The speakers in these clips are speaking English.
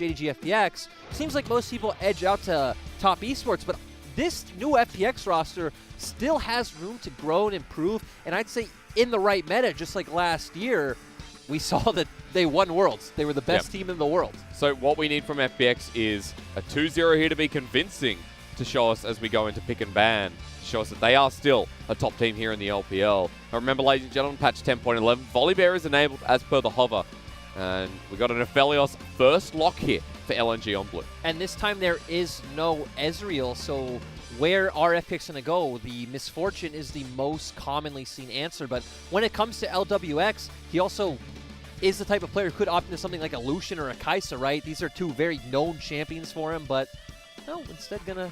JDG FPX, seems like most people edge out to top esports, but this new FPX roster still has room to grow and improve, and I'd say in the right meta, just like last year, we saw that they won Worlds. They were the best team in the world. So what we need from FPX is a 2-0 here to be convincing to show us as we go into pick and ban, to show us that they are still a top team here in the LPL. Now remember, ladies and gentlemen, patch 10.11, Volibear is enabled as per the hover. And we got an Aphelios first lock here for LNG on blue. And this time there is no Ezreal, so where are FPX going to go? The Misfortune is the most commonly seen answer, but when it comes to LWX, he also is the type of player who could opt into something like a Lucian or a Kai'Sa, right? These are two very known champions for him, but no, instead gonna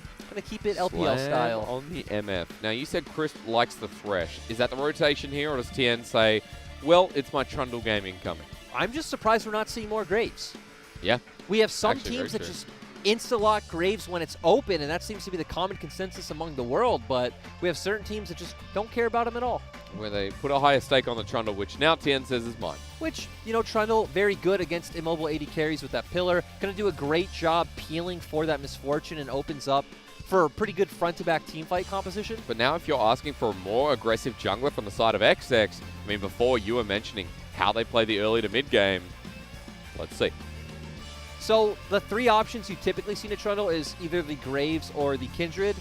keep it LPL style. On the MF. Now you said Chris likes the Thresh. Is that the rotation here, or does Tian say, well, it's my Trundle gaming coming? I'm just surprised we're not seeing more Graves. Yeah. We have some teams that just insta-lock Graves when it's open, and that seems to be the common consensus among the world, but we have certain teams that just don't care about him at all. Where they put a higher stake on the Trundle, which now Tian says is mine. Which, you know, Trundle, very good against immobile AD carries with that pillar. Going to do a great job peeling for that Misfortune and opens up for a pretty good front-to-back teamfight composition. But now if you're asking for a more aggressive jungler from the side of XX, I mean, before you were mentioning how they play the early to mid game, let's see. So the three options you typically see in a Trundle is either the Graves or the Kindred,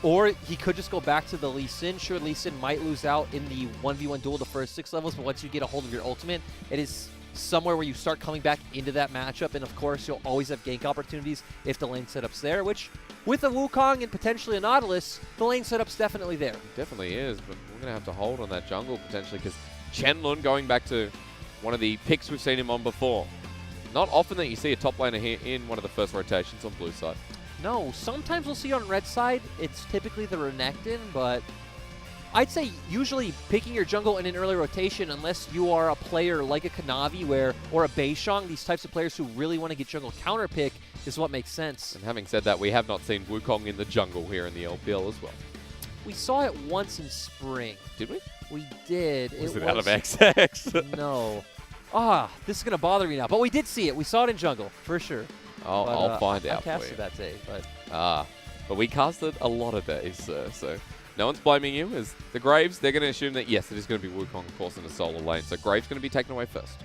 or he could just go back to the Lee Sin. Sure, Lee Sin might lose out in the 1v1 duel the first 6 levels, but once you get a hold of your ultimate, it is somewhere where you start coming back into that matchup, and of course you'll always have gank opportunities if the lane setup's there, which with a Wukong and potentially a Nautilus, the lane setup's definitely there. It definitely is, but we're going to have to hold on that jungle potentially, because Chenlun, going back to one of the picks we've seen him on before, not often that you see a top laner here in one of the first rotations on blue side. No, sometimes we'll see on red side, it's typically the Renekton, but I'd say usually picking your jungle in an early rotation, unless you are a player like a Kanavi or a Beishang, these types of players who really want to get jungle counter pick, is what makes sense. And having said that, we have not seen Wukong in the jungle here in the LPL as well. We saw it once in spring. Did we? We did. Was it out of XX? No. This is going to bother me now. But we did see it. We saw it in jungle, for sure. I'll find out for you. I casted that day, but... but we casted a lot of days, sir, so no one's blaming you. As the Graves, they're going to assume that, yes, it is going to be Wukong, of course, in the solo lane. So Graves going to be taken away first.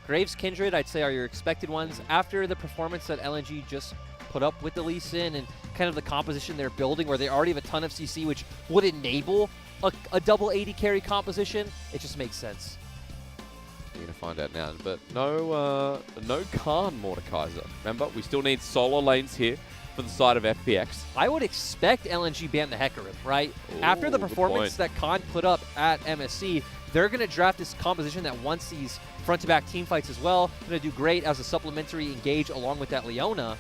Graves, Kindred, I'd say, are your expected ones. After the performance that LNG just put up with the Lee Sin and kind of the composition they're building, where they already have a ton of CC, which would enable a double 80 carry composition, it just makes sense. You're going to find out now. But no Khan Mordekaiser. Remember, we still need solo lanes here for the side of FPX. I would expect LNG ban the Hecarim, right? Ooh, after the performance that Khan put up at MSC, they're going to draft this composition that wants these front-to-back team fights as well. Going to do great as a supplementary engage along with that Leona.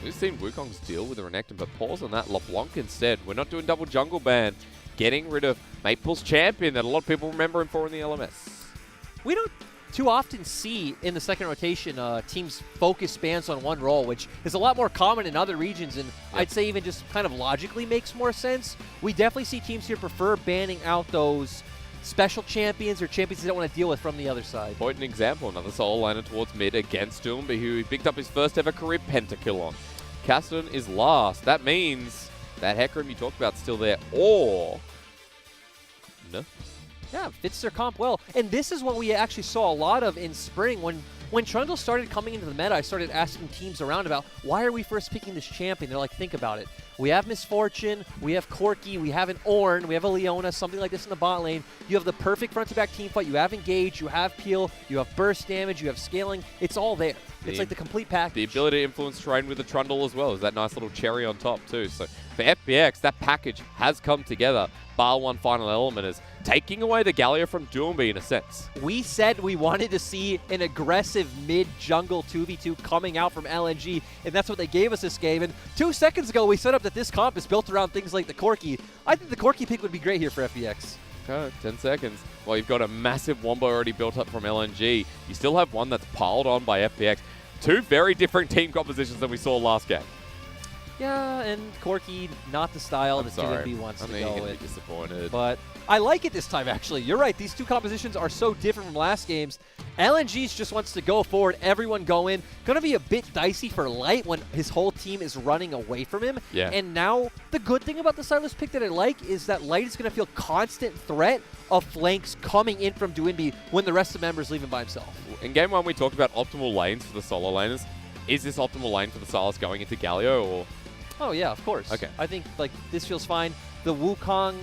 We've seen Wukong's deal with the Renekton, but pause on that LeBlanc instead. We're not doing double jungle ban. Getting rid of Maple's champion that a lot of people remember him for in the LMS. We don't too often see in the second rotation teams focus bans on one role, which is a lot more common in other regions, and I'd say even just kind of logically makes more sense. We definitely see teams here prefer banning out those special champions or champions they don't want to deal with from the other side. Point an example, another solo laner towards mid against Doinb, who he picked up his first ever career pentakill on. Cassidy is last. That means that Hecarim you talked about is still there, or... No. Yeah, fits their comp well. And this is what we actually saw a lot of in spring. When Trundle started coming into the meta, I started asking teams around about, why are we first picking this champion? They're like, think about it. We have Misfortune, we have Corki, we have an Ornn, we have a Leona, something like this in the bot lane. You have the perfect front-to-back team fight. You have Engage, you have Peel, you have burst damage, you have scaling. It's all there. It's like the complete package. The ability to influence terrain with the Trundle as well is that nice little cherry on top too. So for FPX, that package has come together. Bar one final element is taking away the Galio from Doinb in a sense. We said we wanted to see an aggressive mid-jungle 2v2 coming out from LNG, and that's what they gave us this game. And 2 seconds ago, we set up that this comp is built around things like the Corki. I think the Corki pick would be great here for FPX. Okay, 10 seconds. Well, you've got a massive Wombo already built up from LNG. You still have one that's piled on by FPX. Two very different team compositions than we saw last game. Yeah, and Corky, not the style I'm that sorry. Doinb wants I to know go you're going with. to be disappointed. But I like it this time, actually. You're right. These two compositions are so different from last games. LNG just wants to go forward, everyone go in. Going to be a bit dicey for Light when his whole team is running away from him. Yeah. And now the good thing about the Sylas pick that I like is that Light is going to feel constant threat of flanks coming in from Doinb when the rest of the members leave him by himself. In game 1, we talked about optimal lanes for the solo laners. Is this optimal lane for the Sylas going into Galio, or...? Oh, yeah, of course. Okay. I think like this feels fine. The Wukong,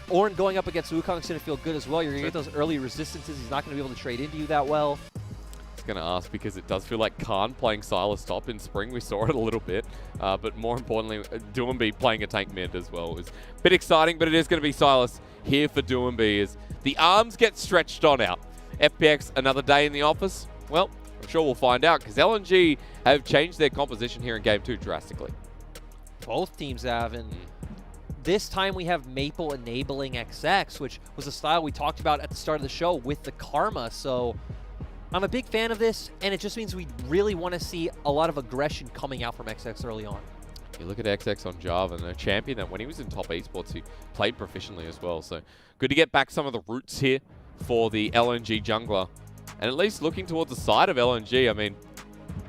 Ornn going up against Wukong is going to feel good as well. You're going to get those early resistances. He's not going to be able to trade into you that well. I was going to ask because it does feel like Khan playing Sylas top in spring. We saw it a little bit. But more importantly, Doinb playing a tank mid as well. It was a bit exciting, but it is going to be Sylas here for Doinb as the arms get stretched on out. FPX, another day in the office? Well, I'm sure we'll find out because LNG have changed their composition here in Game 2 drastically. Both teams have, and this time we have Maple enabling XX, which was a style we talked about at the start of the show with the Karma. So I'm a big fan of this, and it just means we really want to see a lot of aggression coming out from XX early on. You look at XX on Jarvan, a champion that when he was in top esports, he played proficiently as well. So good to get back some of the roots here for the LNG jungler. And at least looking towards the side of LNG, I mean,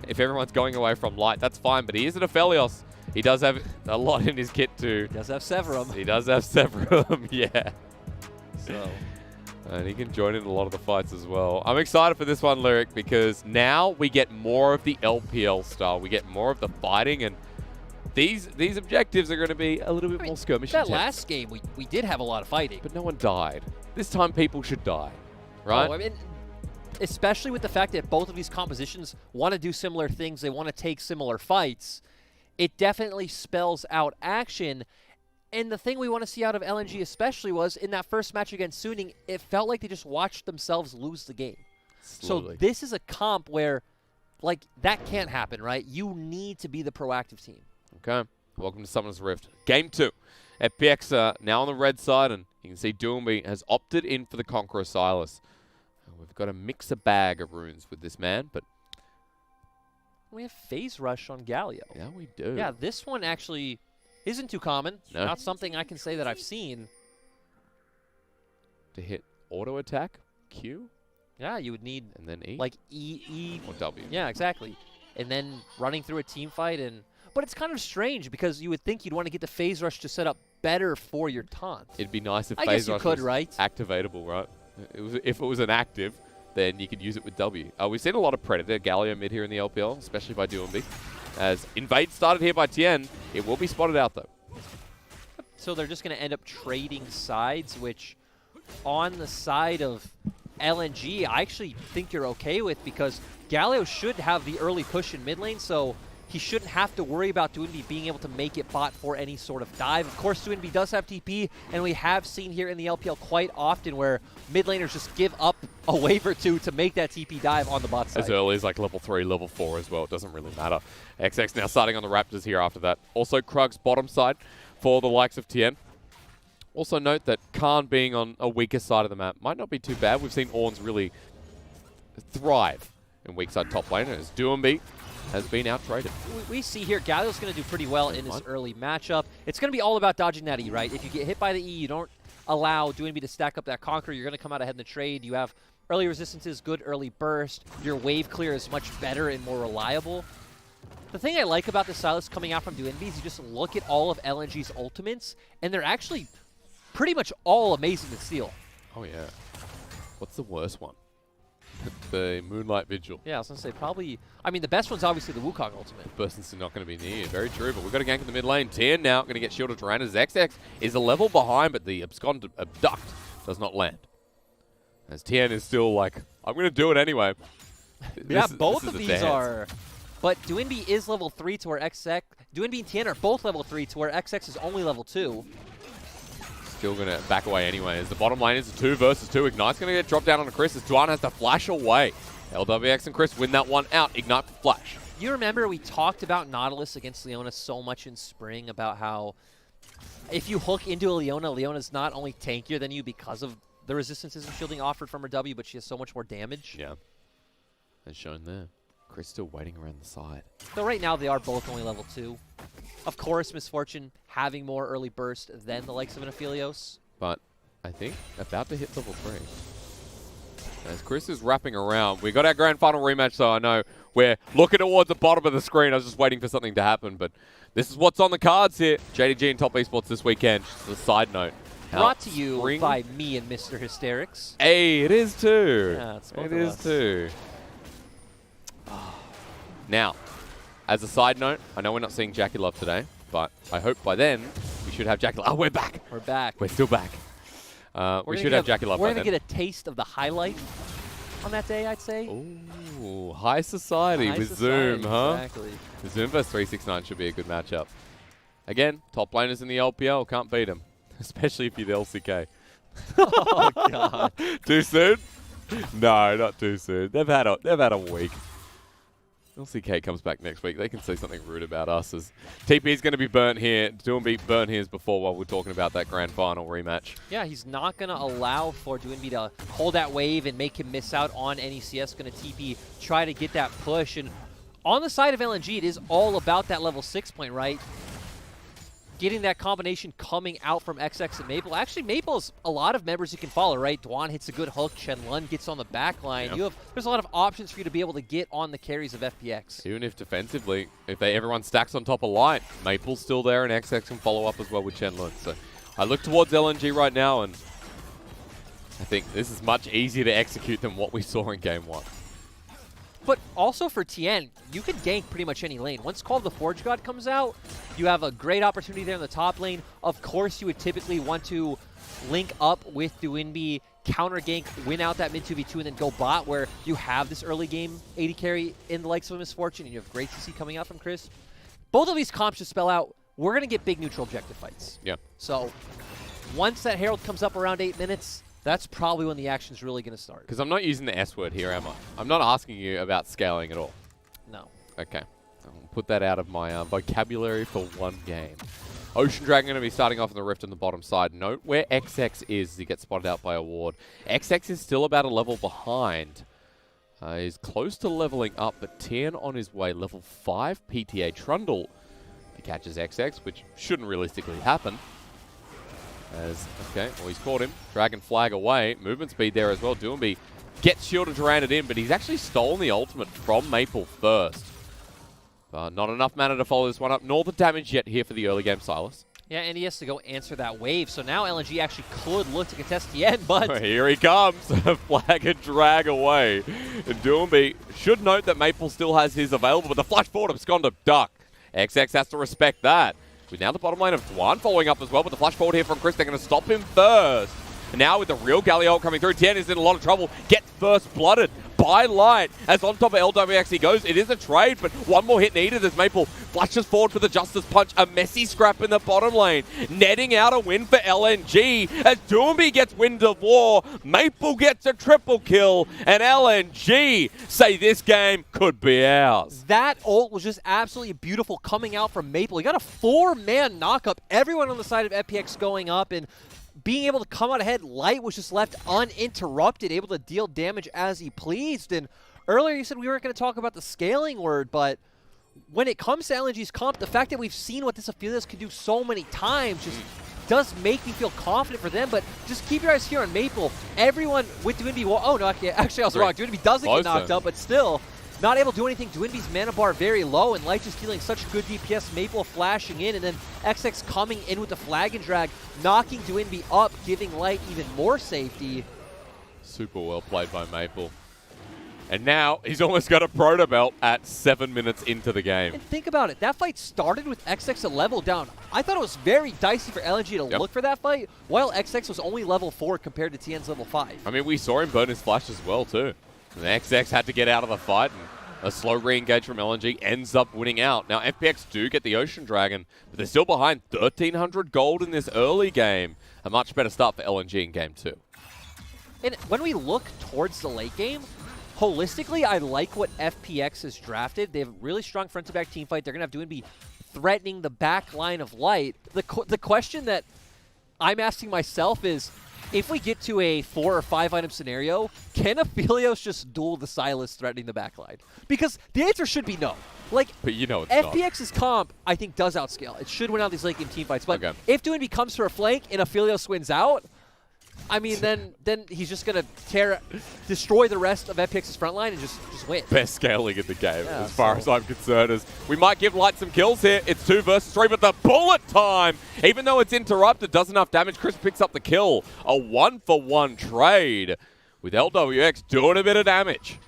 if everyone's going away from Light, that's fine, but he is an Aphelios. He does have a lot in his kit too. He does have Severum. He does have Severum, yeah. So, and he can join in a lot of the fights as well. I'm excited for this one, Lyric, because now we get more of the LPL style. We get more of the fighting, and these objectives are going to be a little bit more skirmish. That last game, we did have a lot of fighting. But no one died. This time people should die, right? Oh, I mean, especially with the fact that both of these compositions want to do similar things. They want to take similar fights. It definitely spells out action. And the thing we want to see out of LNG especially was in that first match against Suning, it felt like they just watched themselves lose the game. Slowly. So this is a comp where, like, that can't happen, right? You need to be the proactive team. Okay. Welcome to Summoner's Rift. Game 2. FPX now on the red side, and you can see Doinb has opted in for the Conqueror Sylas. We've got to mix a bag of runes with this man, but... We have Phase Rush on Galio. Yeah, we do. Yeah, this one actually isn't too common. No. Not something I can say that I've seen. To hit auto attack, Q, Yeah, you would need and then E, like E. or W. Yeah, exactly. And then running through a team fight. But it's kind of strange because you would think you'd want to get the Phase Rush to set up better for your taunt. It'd be nice if I Phase guess you Rush could, was right? activatable, right? If it was an active, then you could use it with W. We've seen a lot of Predator, Galio mid here in the LPL, especially by Doinb. As Invade started here by Tian, it will be spotted out though. So they're just going to end up trading sides, which on the side of LNG, I actually think you're okay with because Galio should have the early push in mid lane, so he shouldn't have to worry about Doinb being able to make it bot for any sort of dive. Of course, Doinb does have TP, and we have seen here in the LPL quite often where mid laners just give up a wave or two to make that TP dive on the bot side. As early as like level 3, level 4 as well. It doesn't really matter. XX now starting on the Raptors here after that. Also Krug's bottom side for the likes of Tian. Also note that Khan being on a weaker side of the map might not be too bad. We've seen Ornns really thrive in weak side top laner as Doinb has been out-traded. We see here Galio's going to do pretty well in his early matchup. It's going to be all about dodging that E, right? If you get hit by the E, you don't allow Doinb to stack up that Conqueror. You're going to come out ahead in the trade. You have early resistances, good early burst. Your wave clear is much better and more reliable. The thing I like about the Sylas coming out from Doinb is you just look at all of LNG's ultimates, and they're actually pretty much all amazing to steal. Oh, yeah. What's the worst one? The Moonlight Vigil. Yeah, I was going to say probably... I mean, the best one's obviously the Wukong ultimate. Person's not going to be near you. Very true, but we've got a gank in the mid lane. Tian now going to get shielded around as XX is a level behind, but the abduct does not land. As Tian is still like, I'm going to do it anyway. Yeah, both of these are... But Doinb is level 3 to where XX... Doinb and Tian are both level 3 to where XX is only level 2. Still going to back away anyway as the bottom lane is a 2 versus 2. Ignite's going to get dropped down on Chris as Duan has to flash away. LWX and Chris win that one out. Ignite for flash. You remember we talked about Nautilus against Leona so much in spring about how if you hook into a Leona, Leona's not only tankier than you because of the resistances and shielding offered from her W, but she has so much more damage. Yeah. As shown there. Chris still waiting around the side. So right now they are both only level 2. Of course, Misfortune having more early burst than the likes of an Aphelios. But I think about to hit level 3. As Chris is wrapping around, we got our grand final rematch, so I know we're looking towards the bottom of the screen. I was just waiting for something to happen, but this is what's on the cards here. JDG and Top Esports this weekend. Just a side note. Brought to you by me and Mr. Hysterics. Hey, it is too. Yeah, it's both it of is us. too. Now, as a side note, I know we're not seeing Jackie Love today, but I hope by then we should have Jackie Love. Oh, we're back. We're back. We're still back. We should have Jackie Love by then. We're going to get a taste of the highlight on that day, I'd say. Ooh, high society with Zoom, huh? Exactly. Zoom vs 369 should be a good matchup. Again, top laners in the LPL, can't beat them. Especially if you're the LCK. Oh, God. Too soon? No, not too soon. They've had a week. LCK comes back next week. They can say something rude about us. As TP is going to be burnt here. Doinb burnt his before while we're talking about that grand final rematch. Yeah, he's not going to allow for Doinb to hold that wave and make him miss out on any CS. Going to TP, try to get that push. And on the side of LNG, it is all about that level 6 point, right? Getting that combination coming out from XX and Maple. Actually, Maple's a lot of members you can follow, right? Duan hits a good hook. Shenlun gets on the back line. Yep. There's a lot of options for you to be able to get on the carries of FPX. Even if defensively, if everyone stacks on top of Light, Maple's still there and XX can follow up as well with Shenlun. So I look towards LNG right now, and I think this is much easier to execute than what we saw in Game 1. But also for Tian, you can gank pretty much any lane. Once Call of the Forge God comes out, you have a great opportunity there in the top lane. Of course, you would typically want to link up with Doinb, counter gank, win out that mid 2v2, and then go bot, where you have this early game AD carry in the likes of Misfortune, and you have great CC coming out from Chris. Both of these comps just spell out, we're going to get big neutral objective fights. Yeah. So once that Herald comes up around 8 minutes, that's probably when the action's really going to start. Because I'm not using the S word here, am I? I'm not asking you about scaling at all. No. Okay. I'll put that out of my vocabulary for one game. Ocean Dragon going to be starting off in the Rift on the bottom side. Note where XX is as he gets spotted out by a ward. XX is still about a level behind. He's close to leveling up, but Tian on his way. Level 5 PTA Trundle. He catches XX, which shouldn't realistically happen. Okay, well, he's caught him. Dragon flag away. Movement speed there as well. Doinb gets shielded to ran it in, but he's actually stolen the ultimate from Maple first. Not enough mana to follow this one up, nor the damage yet here for the early game Sylas. Yeah, and he has to go answer that wave. So now LNG actually could look to contest Tian, but... Here he comes. Flag and drag away. And Doinb should note that Maple still has his available, but the flash forward absconder duck. XX has to respect that. With now the bottom lane of Duan following up as well, but the flash forward here from Chris, they're going to stop him first. And now with the real Galio coming through, Tian is in a lot of trouble. Gets first blooded by Light. As on top of LWX he goes, it is a trade, but one more hit needed as Maple flashes forward for the Justice Punch. A messy scrap in the bottom lane. Netting out a win for LNG as Doinb gets Wind of War. Maple gets a triple kill, and LNG say this game could be ours. That ult was just absolutely beautiful coming out from Maple. He got a 4-man knockup. Everyone on the side of FPX going up, and being able to come out ahead. Light was just left uninterrupted, able to deal damage as he pleased. And earlier you said we weren't going to talk about the scaling word, but when it comes to LNG's comp, the fact that we've seen what this Aphelios can do so many times just does make me feel confident for them. But just keep your eyes here on Maple. Everyone with Doinb, oh no, actually I was wrong. Doinb doesn't get knocked up, but still not able to do anything. Doinb's mana bar very low, and Light just dealing such good DPS. Maple flashing in, and then XX coming in with the flag and drag, knocking Doinb up, giving Light even more safety. Super well played by Maple. And now he's almost got a proto belt at 7 minutes into the game. And think about it. That fight started with XX a level down. I thought it was very dicey for LNG to look for that fight, while XX was only level 4 compared to Tian's level 5. I mean, we saw him burn his flash as well, too. And XX had to get out of the fight, and a slow re-engage from LNG ends up winning out. Now, FPX do get the Ocean Dragon, but they're still behind 1,300 gold in this early game. A much better start for LNG in Game 2. And when we look towards the late game, holistically, I like what FPX has drafted. They have a really strong front-to-back team fight. They're going to have Doinb threatening the back line of Light. The question that I'm asking myself is, if we get to a 4 or 5 item scenario, can Aphelios just duel the Sylas threatening the backline? Because the answer should be no. Like, but you know it's FPX's comp, I think, does outscale. It should win out these late game team fights. But if Doinb comes for a flank and Aphelios wins out, I mean, then he's just going to destroy the rest of FPX's front line and just win. Best scaling in the game, as far as I'm concerned. Is we might give Light some kills here. It's 2 versus 3, but the bullet time, even though it's interrupted, does enough damage. Chris picks up the kill. A 1-for-1 trade with LWX doing a bit of damage.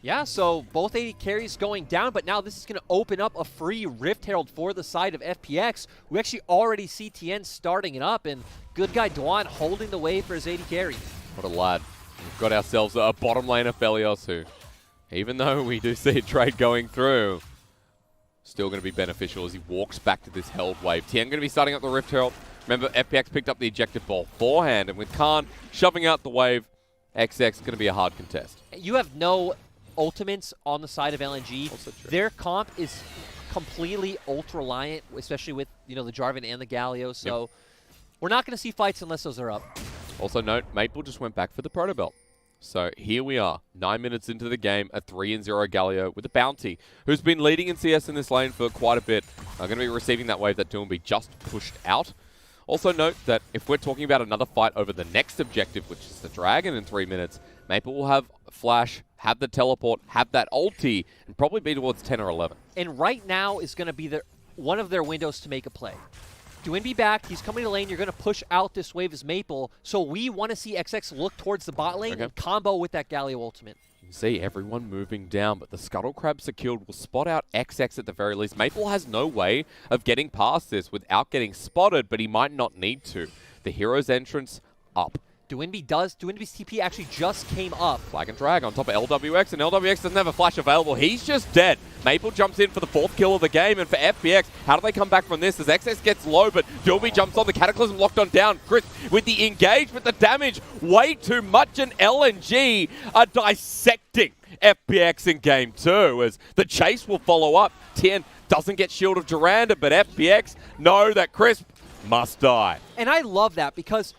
Yeah, so both AD carries going down, but now this is going to open up a free Rift Herald for the side of FPX. We actually already see Tian starting it up, and good guy Duan holding the way for his AD carry. What a lad. We've got ourselves a bottom lane Aphelios who, even though we do see a trade going through, still going to be beneficial as he walks back to this held wave. Tian going to be starting up the Rift Herald. Remember, FPX picked up the ejected ball forehand, and with Khan shoving out the wave, XX is going to be a hard contest. You have no ultimates on the side of LNG. Their comp is completely ult-reliant, especially with the Jarvan and the Galio, so we're not going to see fights unless those are up. Also note, Maple just went back for the Proto Belt. So here we are, 9 minutes into the game, a 3-0 Galio with a bounty, who's been leading in CS in this lane for quite a bit. Going to be receiving that wave that Doinb just pushed out. Also note that if we're talking about another fight over the next objective, which is the Dragon in 3 minutes, Maple will have Flash, have the teleport, have that ulti, and probably be towards 10 or 11. And right now is going to be one of their windows to make a play. Doinb back, he's coming to lane, you're going to push out this wave as Maple, so we want to see XX look towards the bot lane and combo with that Galio ultimate. You can see everyone moving down, but the Scuttle Crab secured will spot out XX at the very least. Maple has no way of getting past this without getting spotted, but he might not need to. The hero's entrance up. Doinb does. Doinb's TP actually just came up. Flag and drag on top of LWX, and LWX doesn't have a flash available. He's just dead. Maple jumps in for the 4th kill of the game, and for FPX, how do they come back from this? As XX gets low, but Doinb jumps on, the Cataclysm locked on down. Chris with the engage, but the damage way too much, and LNG are dissecting FPX in game 2, as the chase will follow up. Tian doesn't get Shield of Duranda, but FPX know that Crisp must die. And I love that because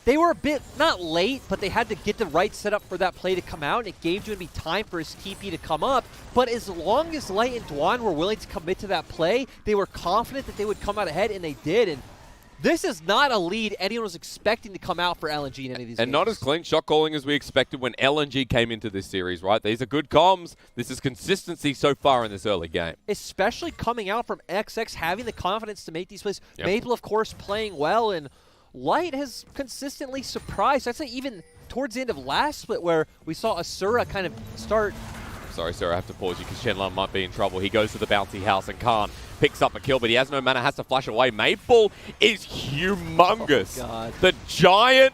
they were a bit, not late, but they had to get the right setup for that play to come out, and it gave Doinb time for his TP to come up. But as long as Light and Duan were willing to commit to that play, they were confident that they would come out ahead, and they did. And this is not a lead anyone was expecting to come out for LNG in any of these games. And not as clean shot calling as we expected when LNG came into this series, right? These are good comms. This is consistency so far in this early game. Especially coming out from XX, having the confidence to make these plays. Maple, of course, playing well, and Light has consistently surprised. I'd say even towards the end of last split where we saw Asura kind of start. Sorry, sir, I have to pause you because Shenlong might be in trouble. He goes to the bouncy house and Khan picks up a kill, but he has no mana, has to flash away. Maple is humongous. Oh, God. The giant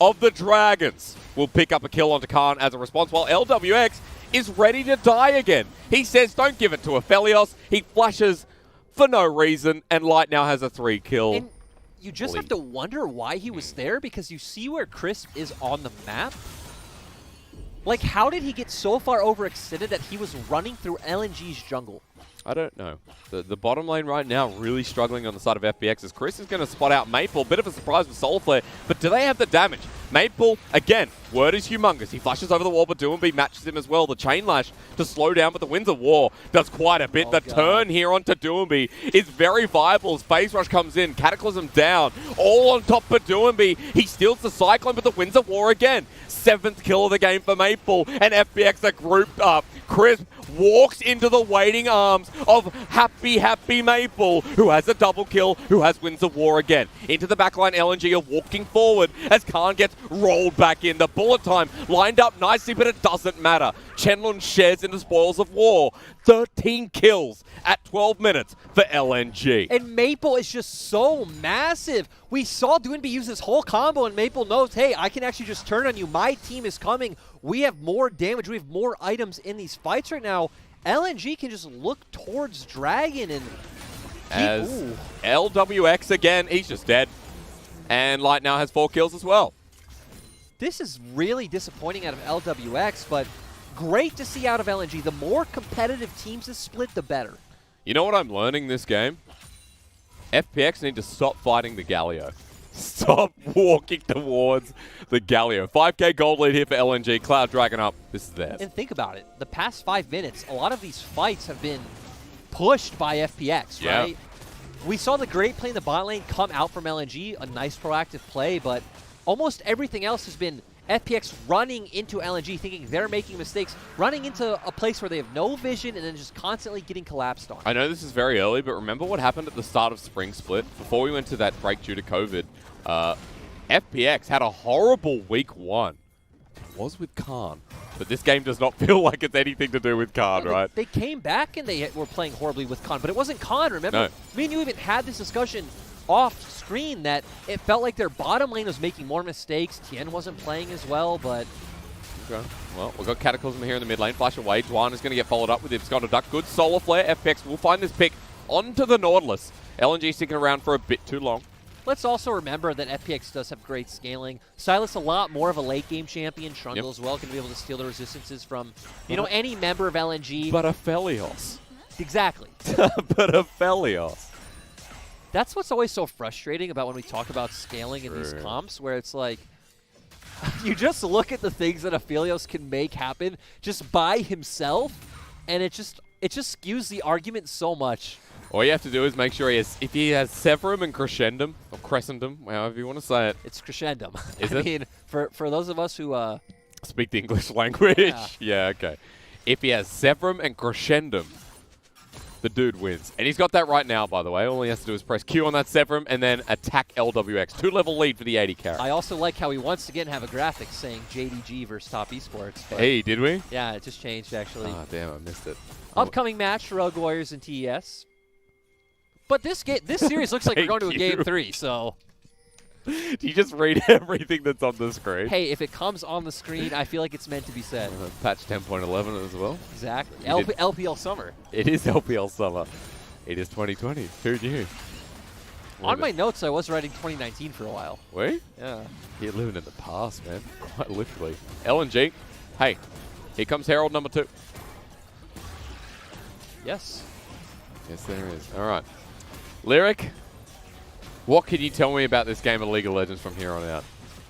of the dragons will pick up a kill onto Khan as a response, while LWX is ready to die again. He says, don't give it to Aphelios. He flashes for no reason, and Light now has a 3-kill. And you just have to wonder why he was there, because you see where Crisp is on the map. Like, how did he get so far overextended that he was running through LNG's jungle? I don't know. The bottom lane right now really struggling on the side of FPX as Chris is going to spot out Maple. Bit of a surprise with Soul Flare, but do they have the damage? Maple, again, word is humongous. He flashes over the wall, but Doinb matches him as well. The Chain Lash to slow down, but the Winds of War does quite a bit. The turn here onto Doinb is very viable as Phase Rush comes in. Cataclysm down, all on top for Doinb. He steals the Cyclone, but the Winds of War again. 7th kill of the game for Maple, and FPX are grouped up. Crisp walks into the waiting arms of happy Maple, who has a double kill, who has Winds of War again. Into the backline, LNG are walking forward as Khan gets rolled back in. The bullet time lined up nicely, but it doesn't matter. Chenlong shares in the spoils of war. 13 kills at 12 minutes for LNG. And Maple is just so massive. We saw Doinb use this whole combo, and Maple knows, hey, I can actually just turn on you. My team is coming. We have more damage. We have more items in these fights right now. LNG can just look towards Dragon and as LWX again, he's just dead. And Light now has 4 kills as well. This is really disappointing out of LWX, but great to see out of LNG. The more competitive teams this split, the better. You know what I'm learning this game? FPX need to stop fighting the Galio. Stop walking towards the Galio. 5k gold lead here for LNG. Cloud Dragon up. This is theirs. And think about it. The past 5 minutes, a lot of these fights have been pushed by FPX, right? We saw the great play in the bot lane come out from LNG, a nice proactive play, but almost everything else has been FPX running into LNG, thinking they're making mistakes, running into a place where they have no vision, and then just constantly getting collapsed on. I know this is very early, but remember what happened at the start of Spring Split? Before we went to that break due to COVID, FPX had a horrible week 1. It was with Khan. But this game does not feel like it's anything to do with Khan, right? They came back and they were playing horribly with Khan, but it wasn't Khan, remember? No. Me and you even had this discussion off screen that it felt like their bottom lane was making more mistakes. Tian wasn't playing as well, but... Okay. Well, we've got Cataclysm here in the mid lane. Flash away. Duan is going to get followed up with him. It's got a duck. Good solar flare. FPX will find this pick onto the Nautilus. LNG sticking around for a bit too long. Let's also remember that FPX does have great scaling. Sylas a lot more of a late game champion. Trundle as well, going to be able to steal the resistances from, you know, any member of LNG. But Aphelios. Exactly. But Aphelios. That's what's always so frustrating about when we talk about scaling in these comps, where it's like, you just look at the things that Aphelios can make happen just by himself, and it just skews the argument so much. All you have to do is make sure if he has Severum and Crescendum, or Crescendum, however you want to say it. It's Crescendum. Is I it? mean, for those of us who... speak the English language. Yeah, okay. If he has Severum and Crescendum, the dude wins. And he's got that right now, by the way. All he has to do is press Q on that Severum and then attack LWX. 2-level lead for the 80 carry. I also like how we once again have a graphic saying JDG versus Top Esports. Hey, did we? Yeah, it just changed, actually. Oh, damn, I missed it. Upcoming match for Rogue Warriors and TES. But this series looks like we're going to a Game 3, so... Do you just read everything that's on the screen? Hey, if it comes on the screen, I feel like it's meant to be said. Patch 10.11 as well. Exactly. LPL Summer. It is LPL Summer. It is 2020. Who knew? On my notes, I was writing 2019 for a while. We? Yeah. You're living in the past, man. Quite literally. LNG. Hey, here comes Herald number 2. Yes. Yes, there is. All right. Lyric, what can you tell me about this game of League of Legends from here on out?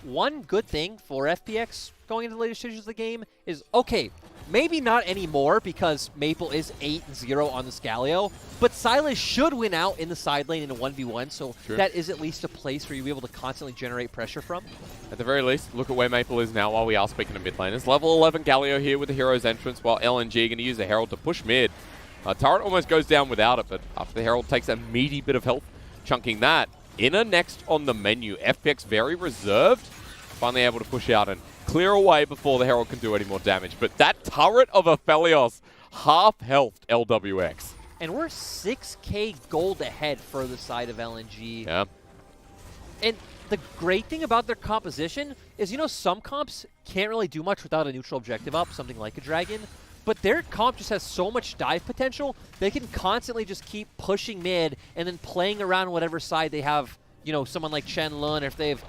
One good thing for FPX going into the later stages of the game is, okay, maybe not anymore because Maple is 8-0 on this Galio, but Sylas should win out in the side lane in a 1v1, so that is at least a place where you'll be able to constantly generate pressure from. At the very least, look at where Maple is now while we are speaking of mid laners. Level 11 Galio here with the Hero's Entrance, while LNG going to use the Herald to push mid. Turret almost goes down without it, but after the Herald takes a meaty bit of health, chunking that. Inner next on the menu. FPX very reserved. Finally able to push out and clear away before the Herald can do any more damage. But that turret of Aphelios, half-healthed LWX. And we're 6k gold ahead for the side of LNG. Yeah. And the great thing about their composition is, you know, some comps can't really do much without a neutral objective up, something like a dragon. But their comp just has so much dive potential, they can constantly just keep pushing mid and then playing around whatever side they have, you know, someone like Shenlun, or if they've...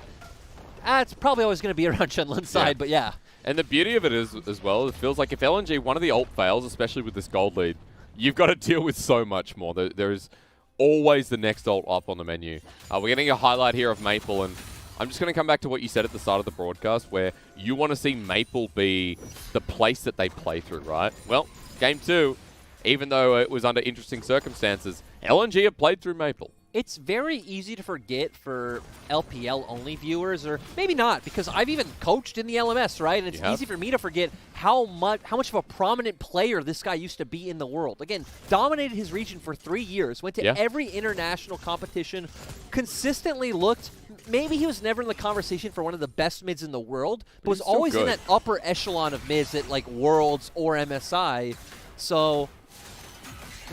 it's probably always going to be around Shenlun's side, but yeah. And the beauty of it is, as well, it feels like if LNG, one of the ult fails, especially with this gold lead, you've got to deal with so much more. There's always the next ult up on the menu. We're getting a highlight here of Maple, and I'm just going to come back to what you said at the start of the broadcast, where you want to see Maple be the place that they play through, right? Well, Game 2, even though it was under interesting circumstances, LNG have played through Maple. It's very easy to forget for LPL-only viewers, or maybe not, because I've even coached in the LMS, right? And it's easy for me to forget how much of a prominent player this guy used to be in the world. Again, dominated his region for 3 years, went to every international competition, consistently looked... Maybe he was never in the conversation for one of the best mids in the world, but was always in that upper echelon of mids at like Worlds or MSI. So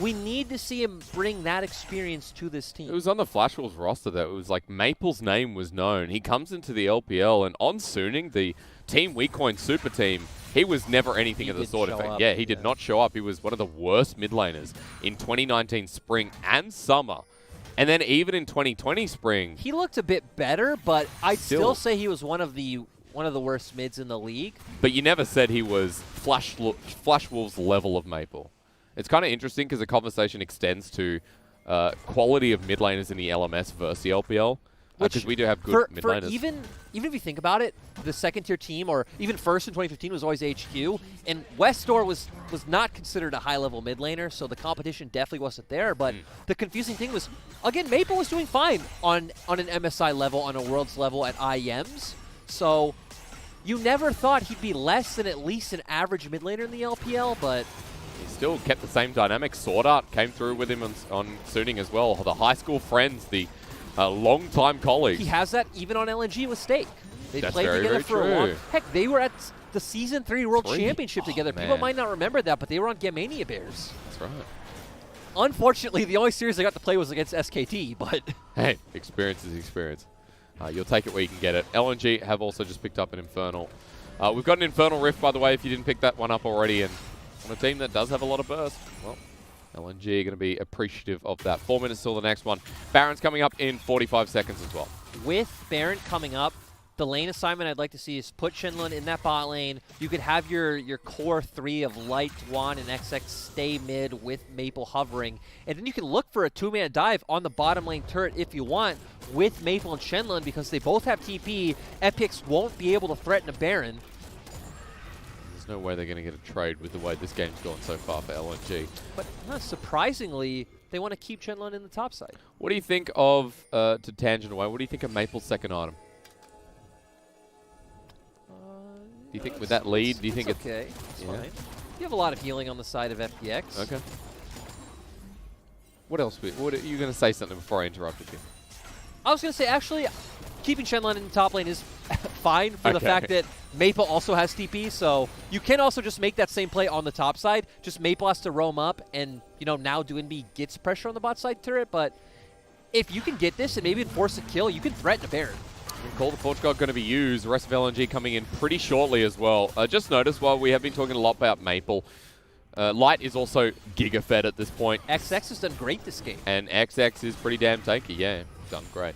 we need to see him bring that experience to this team. It was on the Flash Wolves roster that it was like Maple's name was known. He comes into the LPL, and on Suning, the Team Wukong super team, he was never anything of the sort. In fact, he did not show up. He was one of the worst mid laners in 2019 spring and summer. And then even in 2020 spring, he looked a bit better, but I'd still say he was one of the worst mids in the league. But you never said he was Flash Wolves level of Maple. It's kind of interesting because the conversation extends to quality of mid laners in the LMS versus the LPL. Because we do have good mid laners. Even if you think about it, the second-tier team, or even first in 2015, was always HQ, and Westdoor was not considered a high-level mid laner, so the competition definitely wasn't there. But the confusing thing was, again, Maple was doing fine on an MSI level, on a Worlds level at IEMs, so you never thought he'd be less than at least an average mid laner in the LPL, but he still kept the same dynamic. Sword Art came through with him on Suiting as well. The high school friends, the long-time colleagues. He has that even on LNG with Stake. They played very, together very for a long. Heck, they were at the Season 3 World Championship together. Man. People might not remember that, but they were on Gamania Bears. That's right. Unfortunately, the only series I got to play was against SKT, but hey, experience is experience. You'll take it where you can get it. LNG have also just picked up an Infernal. We've got an Infernal Rift, by the way, if you didn't pick that one up already, and on a team that does have a lot of burst. Well, LNG are going to be appreciative of that. 4 minutes till the next one. Baron's coming up in 45 seconds as well. With Baron coming up, the lane assignment I'd like to see is put Shenlong in that bot lane. You could have your core 3 of Light, Duan, and XX stay mid with Maple hovering. And then you can look for a 2-man dive on the bottom lane turret if you want with Maple and Shenlong, because they both have TP. FPX won't be able to threaten a Baron. There's no way they're going to get a trade with the way this game's gone so far for LNG. But surprisingly, they want to keep Shenlong in the top side. What do you think of, to tangent away, what do you think of Maple's second item? Do you think with that lead, do you think it's okay? It's fine. You have a lot of healing on the side of FPX. Okay. What else? What are you going to say something before I interrupted you? I was going to say, actually, keeping Shenlong in the top lane is fine for the fact that Maple also has TP, so you can also just make that same play on the top side. Just Maple has to roam up, and now Doinb gets pressure on the bot side turret, but if you can get this and maybe force a kill, you can threaten a Baron. Call the Forge God going to be used. The rest of LNG coming in pretty shortly as well. Just noticed while we have been talking a lot about Maple, Light is also giga-fed at this point. XX has done great this game. And XX is pretty damn tanky. Yeah, done great.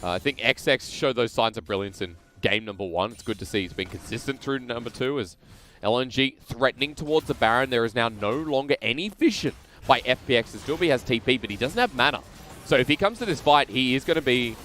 I think XX showed those signs of brilliance in game number 1. It's good to see he's been consistent through number 2 as LNG threatening towards the Baron. There is now no longer any vision by FPX. As Duinb has TP, but he doesn't have mana. So if he comes to this fight, he is going to be,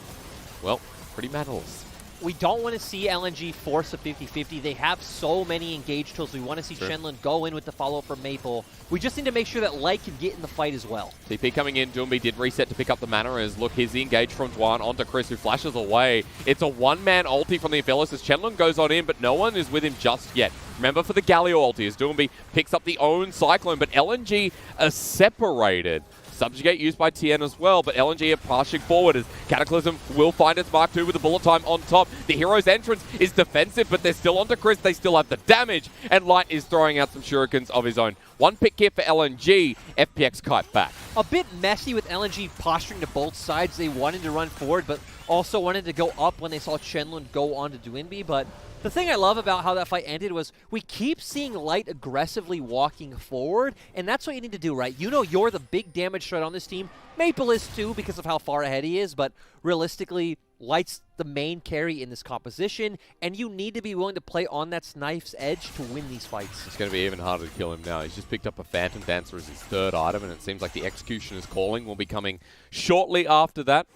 well, pretty mannerless. We don't want to see LNG force a 50-50. They have so many engage tools. We want to see Shenlong go in with the follow-up from Maple. We just need to make sure that Light can get in the fight as well. TP coming in. Doinb did reset to pick up the mana as, look, here's the engage from Duan onto Chris, who flashes away. It's a one-man ulti from the Aphelios as Shenlong goes on in, but no one is with him just yet. Remember for the Galio ulti as Doinb picks up the own Cyclone, but LNG are separated. Subjugate used by Tian as well, but LNG are pushing forward as Cataclysm will find its Mark II with the bullet time on top. The hero's entrance is defensive, but they're still onto Chris. They still have the damage, and Light is throwing out some shurikens of his own. One pick here for LNG. FPX kite back. A bit messy with LNG posturing to both sides. They wanted to run forward, but also wanted to go up when they saw Shenlong go on to Doinb, but the thing I love about how that fight ended was we keep seeing Light aggressively walking forward, and that's what you need to do, right? You're the big damage threat on this team. Maple is too because of how far ahead he is, but realistically, Light's the main carry in this composition, and you need to be willing to play on that knife's edge to win these fights. It's going to be even harder to kill him now. He's just picked up a Phantom Dancer as his 3rd item, and it seems like the Executioner's Calling will be coming shortly after that.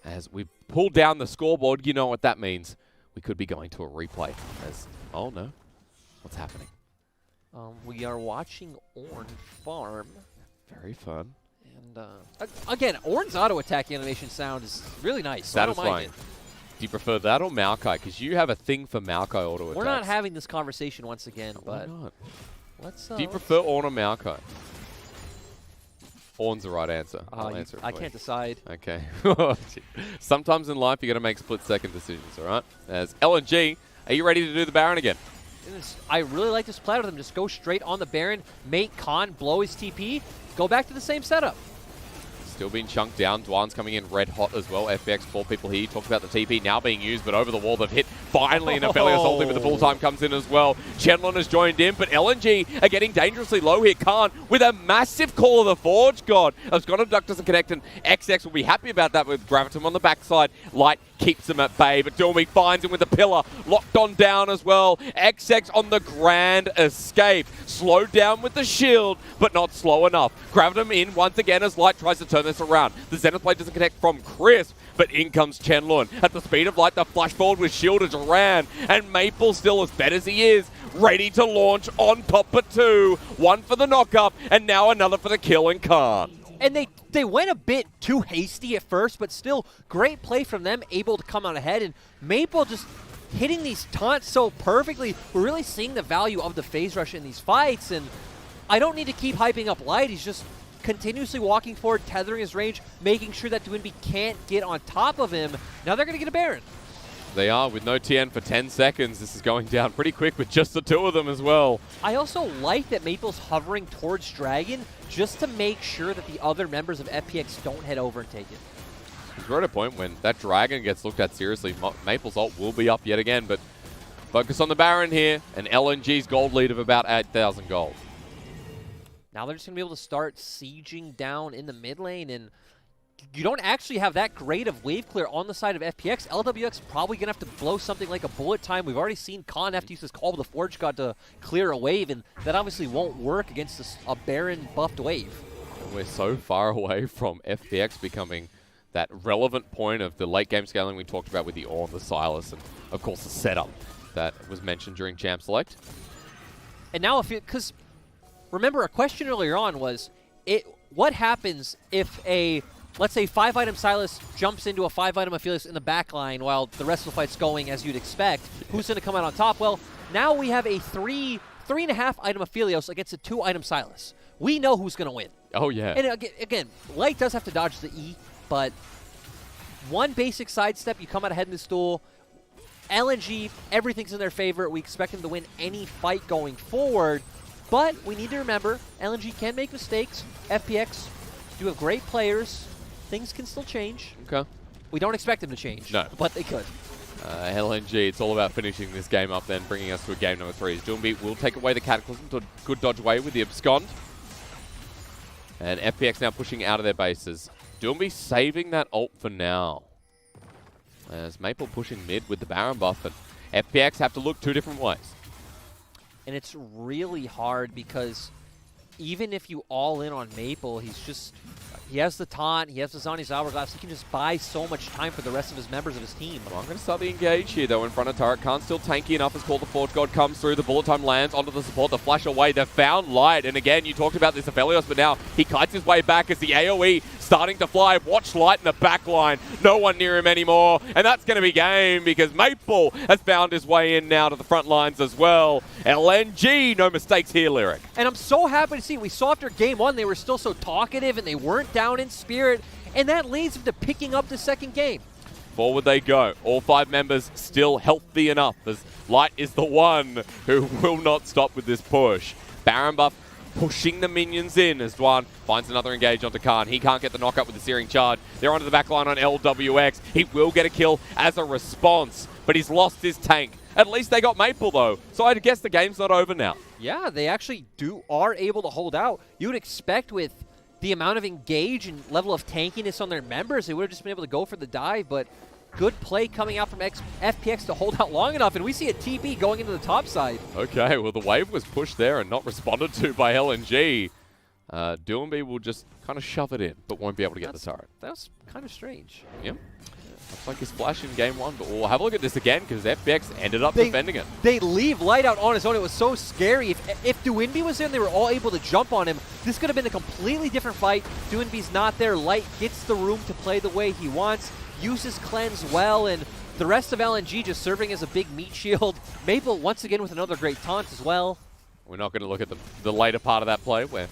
As we pull down the scoreboard, you know what that means. We could be going to a replay as, oh no, what's happening? We are watching Ornn farm. Very fun. And again, Ornn's auto attack animation sound is really nice. So Satisfying. I don't mind it. Do you prefer that or Maokai? Because you have a thing for Maokai auto attacks. We're not having this conversation once again, Why but not? Let's. Do you prefer Ornn or Maokai? Ornn's the right answer. I can't decide. Okay. Sometimes in life you got to make split-second decisions, all right? As LNG, are you ready to do the Baron again? I really like this play with them. Just go straight on the Baron, make Khan blow his TP, go back to the same setup. Still being chunked down. Duan's coming in red hot as well. FPX, 4 people here. Talked about the TP now being used, but over the wall they've hit. Finally, and Aphelios ulti with the full time comes in as well. Shenlong has joined in, but LNG are getting dangerously low here. Khan with a massive call of the Forge God. Abscond Abduct doesn't connect, and XX will be happy about that with Gravitum on the backside. Light keeps him at bay, but Doinb finds him with the pillar, locked on down as well. XX on the grand escape, slowed down with the shield, but not slow enough. Grabbed him in once again as Light tries to turn this around. The Zenith Blade doesn't connect from Crisp, but in comes Chenlun. At the speed of Light, the flash forward with shield to Duran, and Maple still as bad as he is, ready to launch on top of 2. One for the knock-up, and now another for the kill and can't. And they went a bit too hasty at first, but still great play from them, able to come out ahead. And Maple just hitting these taunts so perfectly. We're really seeing the value of the phase rush in these fights. And I don't need to keep hyping up Light. He's just continuously walking forward, tethering his range, making sure that Doinb can't get on top of him. Now they're going to get a Baron. They are, with no Tian for 10 seconds. This is going down pretty quick with just the 2 of them as well. I also like that Maple's hovering towards Dragon just to make sure that the other members of FPX don't head over and take it. We're at a point when that Dragon gets looked at seriously. Maple's ult will be up yet again, but focus on the Baron here, and LNG's gold lead of about 8,000 gold. Now they're just going to be able to start sieging down in the mid lane, and you don't actually have that great of wave clear on the side of FPX. LWX probably going to have to blow something like a bullet time. We've already seen Khan have to use his Call of the Forge God to clear a wave, and that obviously won't work against a Baron buffed wave. We're so far away from FPX becoming that relevant point of the late game scaling we talked about with the Ornn, the Sylas, and of course the setup that was mentioned during Champ Select. And now because remember a question earlier on was, what happens if let's say 5-item Sylas jumps into a 5-item Aphelios in the backline while the rest of the fight's going as you'd expect. Who's going to come out on top? Well, now we have a 3.5-item Aphelios against a 2-item Sylas. We know who's going to win. Oh, yeah. And again, Light does have to dodge the E, but one basic sidestep, you come out ahead in this duel. LNG, everything's in their favor. We expect them to win any fight going forward. But we need to remember, LNG can make mistakes. FPX do have great players. Things can still change. Okay. We don't expect them to change. No. But they could. LNG, it's all about finishing this game up then, bringing us to a game number 3. Doinb will take away the Cataclysm to a good dodge away with the Abscond. And FPX now pushing out of their bases. Doinb saving that ult for now. As Maple pushing mid with the Baron buff, and FPX have to look 2 different ways. And it's really hard because even if you all in on Maple, he has the taunt, he has the Zani's Hourglass, he can just buy so much time for the rest of his members of his team. Well, I'm going to start the engage here, though, in front of turret. Khan's still tanky enough as Call the Forge God comes through. The bullet time lands onto the support, the flash away. They've found Light, and again, you talked about this Aphelios, but now he kites his way back as the AoE starting to fly. Watch Light in the back line. No one near him anymore, and that's going to be game because Maple has found his way in now to the front lines as well. LNG, no mistakes here, Lyric. And I'm so happy to see, we saw after game 1, they were still so talkative and they weren't down in spirit, and that leads them to picking up the second game. Forward they go. All 5 members still healthy enough as Light is the one who will not stop with this push. Baron buff pushing the minions in as Duan finds another engage onto Khan. He can't get the knockup with the Searing Charge. They're onto the back line on LWX. He will get a kill as a response, but he's lost his tank. At least they got Maple, though, so I guess the game's not over now. Yeah, they actually are able to hold out. You would expect with the amount of engage and level of tankiness on their members, they would have just been able to go for the dive, but good play coming out from FPX to hold out long enough, and we see a TP going into the top side. Okay, well, the wave was pushed there and not responded to by LNG. Doinb will just kind of shove it in, but won't be able to get the turret. That was kind of strange. Yep. Looks like his flash in game 1, but we'll have a look at this again because FPX ended up defending it. They leave Light out on his own. It was so scary. If Doinb was there and they were all able to jump on him, this could have been a completely different fight. Doinb's not there. Light gets the room to play the way he wants, uses cleanse well, and the rest of LNG just serving as a big meat shield. Maple once again with another great taunt as well. We're not going to look at the later part of that play where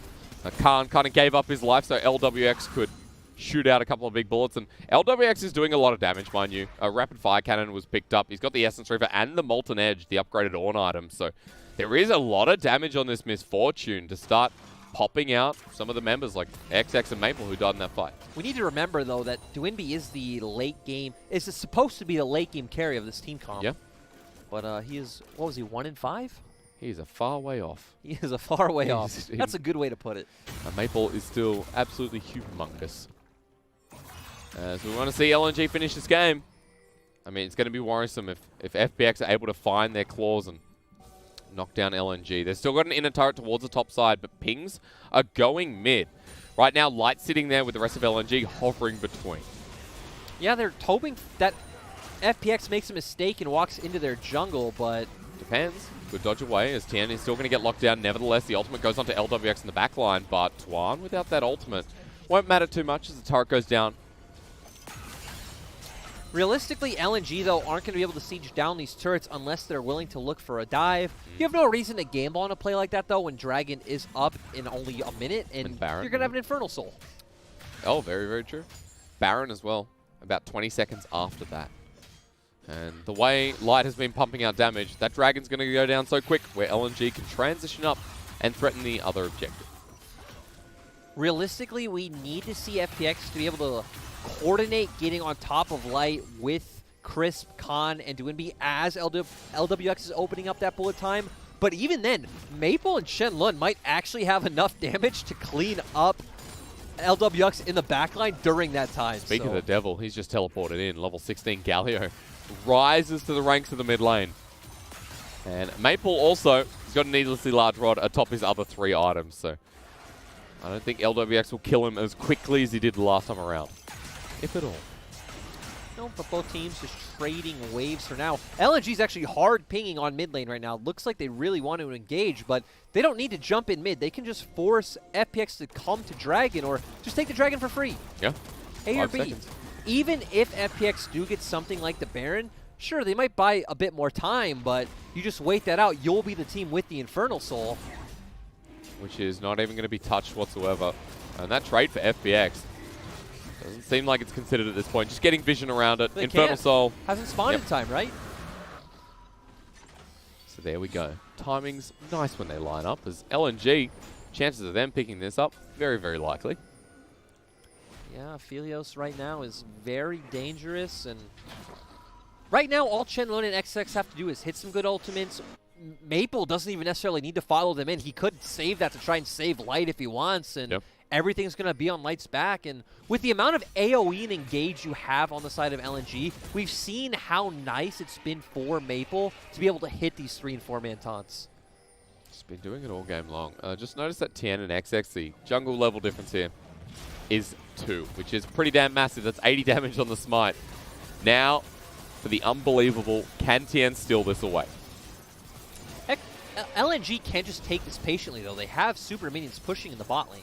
Khan kind of gave up his life so LWX could shoot out a couple of big bullets, and LWX is doing a lot of damage, mind you. A rapid fire cannon was picked up. He's got the Essence Reaver and the Molten Edge, the upgraded Ornn item, so there is a lot of damage on this Misfortune to start popping out some of the members like XX and Maple who died in that fight. We need to remember, though, that Doinb is the late game, is supposed to be the late game carry of this team comp. Yeah. But he is, what was he, 1-5? He's a far way off. He is a far way off. That's a good way to put it. Maple is still absolutely humongous. So we want to see LNG finish this game. I mean, it's going to be worrisome if FPX are able to find their claws and knock down LNG. They've still got an inner turret towards the top side, but pings are going mid. Right now, Light sitting there with the rest of LNG hovering between. Yeah, they're hoping that FPX makes a mistake and walks into their jungle, but... Depends. Good dodge away as Tian is still going to get locked down. Nevertheless, the ultimate goes onto LWX in the back line, but Duan without that ultimate won't matter too much as the turret goes down. Realistically, LNG, though, aren't going to be able to siege down these turrets unless they're willing to look for a dive. You have no reason to gamble on a play like that, though, when Dragon is up in only a minute, and you're going to have an Infernal Soul. Oh, very, very true. Baron as well, about 20 seconds after that. And the way Light has been pumping out damage, that Dragon's going to go down so quick where LNG can transition up and threaten the other objective. Realistically, we need to see FPX to be able to coordinate getting on top of Light with Crisp, Khan, and Doinb as LWX is opening up that bullet time. But even then, Maple and Shenlun might actually have enough damage to clean up LWX in the backline during that time. Speaking of the devil, he's just teleported in. Level 16 Galio rises to the ranks of the mid lane. And Maple also has got a needlessly large rod atop his other 3 items. So I don't think LWX will kill him as quickly as he did the last time around. If at all. No, but both teams just trading waves for now. LNG's actually hard pinging on mid lane right now. Looks like they really want to engage, but they don't need to jump in mid. They can just force FPX to come to Dragon or just take the Dragon for free. Yeah. A or 5 B. seconds. Even if FPX do get something like the Baron, sure, they might buy a bit more time, but you just wait that out. You'll be the team with the Infernal Soul. Which is not even going to be touched whatsoever. And that trade for FPX doesn't seem like it's considered at this point. Just getting vision around it. They Infernal can't. Soul. Hasn't spawned in time, right? So there we go. Timing's nice when they line up, as LNG, chances of them picking this up, very, very likely. Yeah, Aphelios right now is very dangerous, and right now all Shenlun and XX have to do is hit some good ultimates. Maple doesn't even necessarily need to follow them in. He could save that to try and save Light if he wants, and everything's going to be on Light's back. And with the amount of AoE and engage you have on the side of LNG, we've seen how nice it's been for Maple to be able to hit these 3- and 4-man taunts. Just been doing it all game long. Just notice that Tian and XX, the jungle level difference here, is 2, which is pretty damn massive. That's 80 damage on the smite. Now, for the unbelievable, can Tian steal this away? LNG can't just take this patiently, though. They have super minions pushing in the bot lane.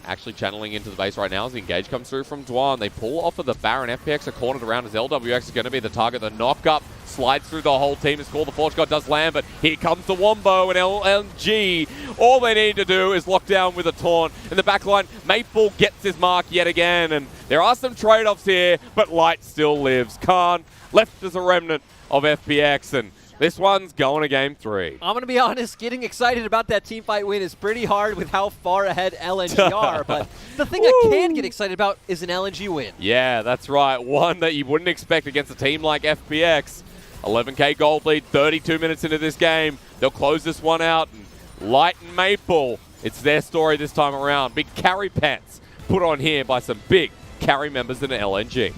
Actually channeling into the base right now as the engage comes through from Duan. They pull off of the Baron. FPX are cornered around as LWX is going to be the target. The knock-up slides through the whole team. It's called the Forge God does land, but here comes the Wombo and LNG. All they need to do is lock down with a taunt. In the backline, Maple gets his mark yet again, and there are some trade-offs here, but Light still lives. Khan left as a remnant of FPX, and this one's going to game 3. I'm going to be honest, getting excited about that teamfight win is pretty hard with how far ahead LNG are, but the thing I can get excited about is an LNG win. Yeah, that's right. One that you wouldn't expect against a team like FPX. 11k gold lead, 32 minutes into this game. They'll close this one out. And Light and Maple, it's their story this time around. Big carry pants put on here by some big carry members in LNG.